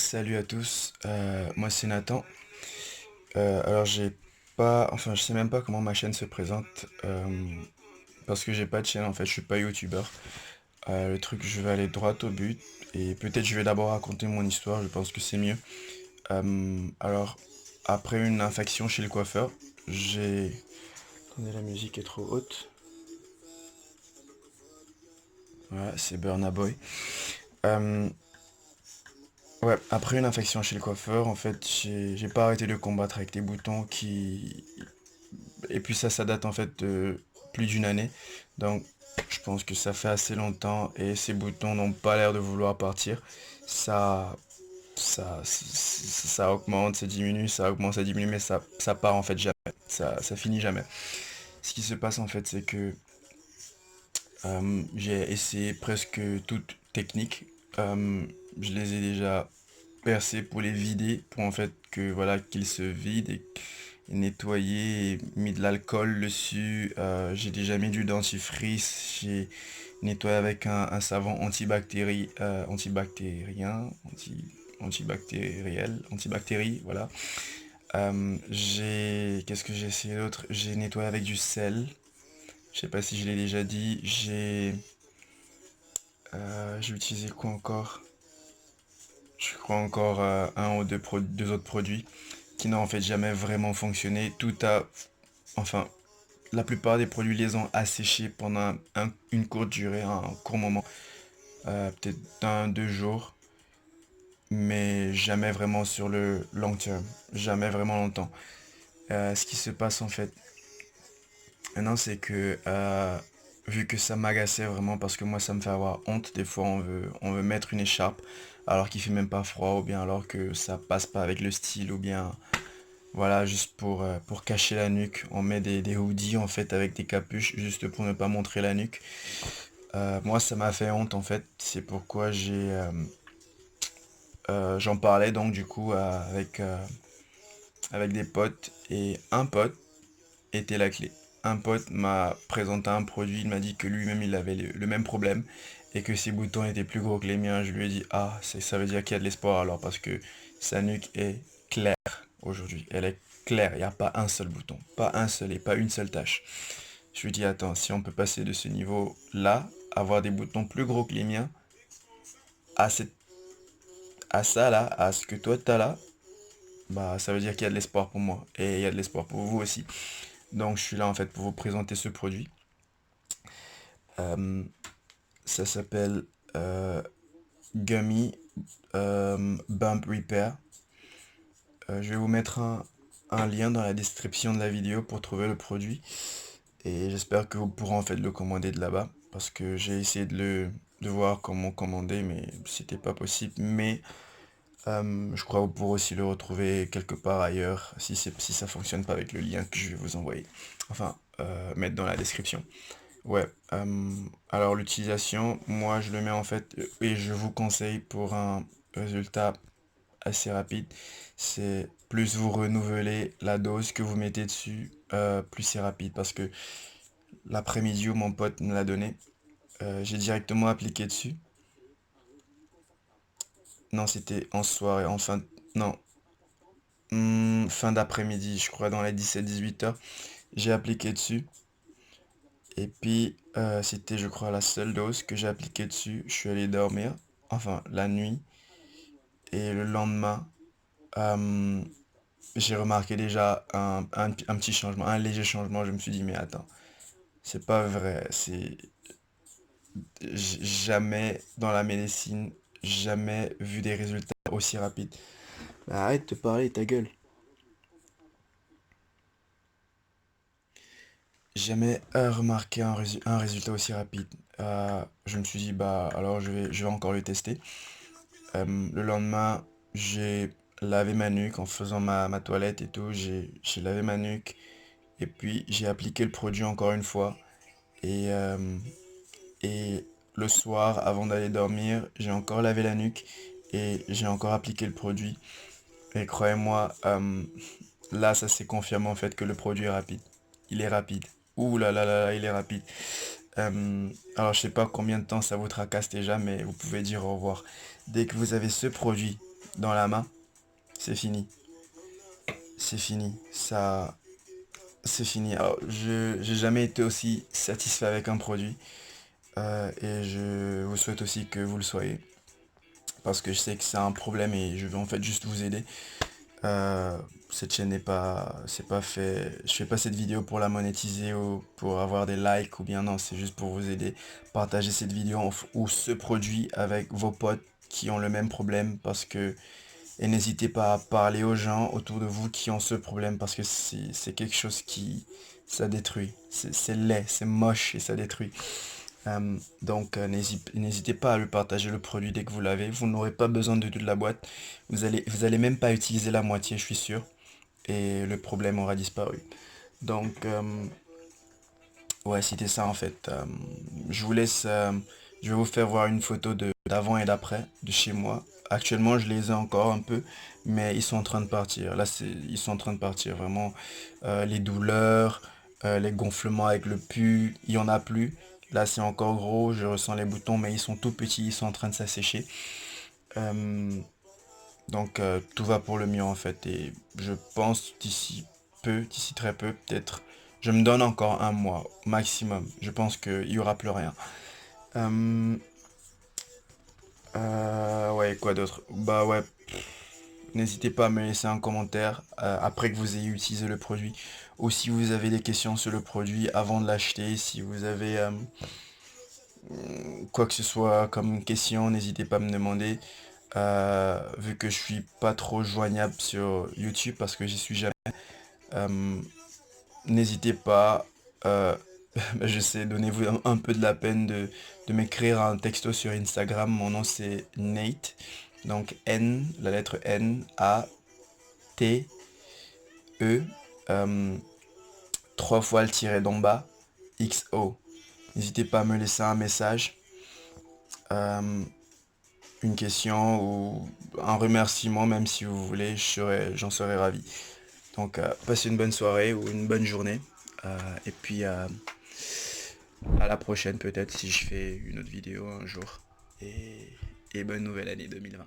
Salut à tous, moi c'est Nathan. Alors j'ai pas, enfin je sais même pas comment ma chaîne se présente parce que j'ai pas de chaîne en fait, je suis pas youtubeur. Le truc, je vais aller droit au but et peut-être je vais d'abord raconter mon histoire, je pense que c'est mieux. Alors après une infection chez le coiffeur, j'ai... Attendez, la musique est trop haute. Voilà, c'est Burna Boy. Euh, ouais, après une infection chez le coiffeur, en fait, j'ai pas arrêté de combattre avec des boutons qui... Et puis ça date en fait de plus d'une année. Donc je pense que ça fait assez longtemps et ces boutons n'ont pas l'air de vouloir partir. Ça, ça augmente, ça diminue, ça augmente, ça diminue, mais ça part en fait jamais. Ça finit jamais. Ce qui se passe en fait, c'est que j'ai essayé presque toute technique. Euh, je les ai déjà percés pour les vider, pour en fait que voilà qu'ils se vident et nettoyer, et mis de l'alcool dessus. J'ai déjà mis du dentifrice, j'ai nettoyé avec un savon antibactérien, antibactérie, voilà. Qu'est-ce que j'ai essayé d'autre? J'ai nettoyé avec du sel. Je sais pas si je l'ai déjà dit. J'ai utilisé quoi encore? Je crois encore un ou deux autres produits qui n'ont en fait jamais vraiment fonctionné. Enfin, la plupart des produits les ont asséchés pendant une courte durée, un court moment, peut-être un, 2 jours, mais jamais vraiment sur le long terme, jamais vraiment longtemps. Ce qui se passe en fait maintenant, c'est que vu que ça m'agaçait vraiment parce que moi ça me fait avoir honte, des fois on veut mettre une écharpe alors qu'il fait même pas froid ou bien alors que ça passe pas avec le style ou bien voilà, juste pour cacher la nuque, on met des hoodies en fait avec des capuches juste pour ne pas montrer la nuque. Moi, ça m'a fait honte en fait, c'est pourquoi j'en parlais donc du coup avec des potes et un pote était la clé. Un pote m'a présenté un produit, il m'a dit que lui-même il avait le même problème et que ses boutons étaient plus gros que les miens. Je lui ai dit ah, ça veut dire qu'il y a de l'espoir alors parce que sa nuque est claire aujourd'hui. Elle est claire, il n'y a pas un seul bouton, pas un seul et pas une seule tache. Je lui dis attends, si on peut passer de ce niveau-là, avoir des boutons plus gros que les miens, à, cette, à ça là, à ce que toi t'as là, bah ça veut dire qu'il y a de l'espoir pour moi et il y a de l'espoir pour vous aussi. Donc je suis là en fait pour vous présenter ce produit. Euh, Ça s'appelle euh, Gummy Bump Repair. Je vais vous mettre un lien dans la description de la vidéo pour trouver le produit. Et j'espère que vous pourrez en fait le commander de là-bas. Parce que j'ai essayé de voir comment commander, mais c'était pas possible. Mais je crois que vous pourrez aussi le retrouver quelque part ailleurs si ça fonctionne pas avec le lien que je vais vous envoyer. Enfin, mettre dans la description. Ouais, alors l'utilisation, moi je le mets en fait, et je vous conseille pour un résultat assez rapide, c'est plus vous renouvelez la dose que vous mettez dessus, plus c'est rapide. Parce que l'après-midi où mon pote me l'a donné, j'ai directement appliqué dessus. Non, c'était en soirée, non, fin d'après-midi, je crois dans les 17-18 heures, j'ai appliqué dessus. Et puis, c'était, je crois, la seule dose que j'ai appliquée dessus. Je suis allé dormir, enfin, la nuit. Et le lendemain, euh, j'ai remarqué déjà un petit changement, un léger changement. Je me suis dit, mais attends, c'est pas vrai. Jamais dans la médecine, jamais vu des résultats aussi rapides. Bah, arrête de parler, ta gueule. Jamais remarqué un résultat aussi rapide. Je me suis dit, bah, alors je vais encore le tester. Le lendemain, j'ai lavé ma nuque en faisant ma toilette et tout. J'ai lavé ma nuque et puis j'ai appliqué le produit encore une fois. Et, euh, et le soir, avant d'aller dormir, j'ai encore lavé la nuque et j'ai encore appliqué le produit. Et croyez-moi, là, ça s'est confirmé en fait que le produit est rapide. Il est rapide. Ouh là là là là, il est rapide. Alors, je sais pas combien de temps ça vous tracasse déjà, mais vous pouvez dire au revoir. Dès que vous avez ce produit dans la main, c'est fini. C'est fini. Ça, c'est fini. Alors, j'ai jamais été aussi satisfait avec un produit. Et je vous souhaite aussi que vous le soyez. Parce que je sais que c'est un problème et je veux en fait juste vous aider. Euh, cette chaîne n'est pas, c'est pas fait, je fais pas cette vidéo pour la monétiser ou pour avoir des likes ou bien non, c'est juste pour vous aider. Partagez cette vidéo ou ce produit avec vos potes qui ont le même problème parce que, et n'hésitez pas à parler aux gens autour de vous qui ont ce problème parce que c'est quelque chose qui, ça détruit. C'est laid, c'est moche et ça détruit. Donc n'hésitez pas à le partager le produit dès que vous l'avez. Vous n'aurez pas besoin de toute la boîte. Vous allez même pas utiliser la moitié, je suis sûr. Et le problème aura disparu. Donc ouais, c'était ça en fait. Je vous laisse. Je vais vous faire voir une photo de d'avant et d'après de chez moi. Actuellement, je les ai encore un peu, mais ils sont en train de partir. Là, ils sont en train de partir. Vraiment, les douleurs, les gonflements avec le pus, il y en a plus. Là, c'est encore gros. Je ressens les boutons, mais ils sont tout petits. Ils sont en train de s'assécher. Euh, donc, tout va pour le mieux en fait. Et je pense d'ici très peu, peut-être. Je me donne encore un mois maximum. Je pense qu'il y aura plus rien. Euh, ouais, quoi d'autre? Bah ouais, n'hésitez pas à me laisser un commentaire après que vous ayez utilisé le produit. Ou si vous avez des questions sur le produit avant de l'acheter, si vous avez quoi que ce soit comme question, n'hésitez pas à me demander. Vu que je suis pas trop joignable sur YouTube parce que j'y suis jamais, euh, n'hésitez pas. euh, je sais, donnez-vous un peu de la peine de m'écrire un texto sur Instagram. Mon nom c'est Nate. Donc N, la lettre N, A, T, E, euh, trois fois le tiret d'en bas, X, O. N'hésitez pas à me laisser un message, euh, une question ou un remerciement, même si vous voulez, j'en serais ravi. Donc passez une bonne soirée ou une bonne journée. Et puis à la prochaine peut-être si je fais une autre vidéo un jour. Et, et bonne nouvelle année 2020.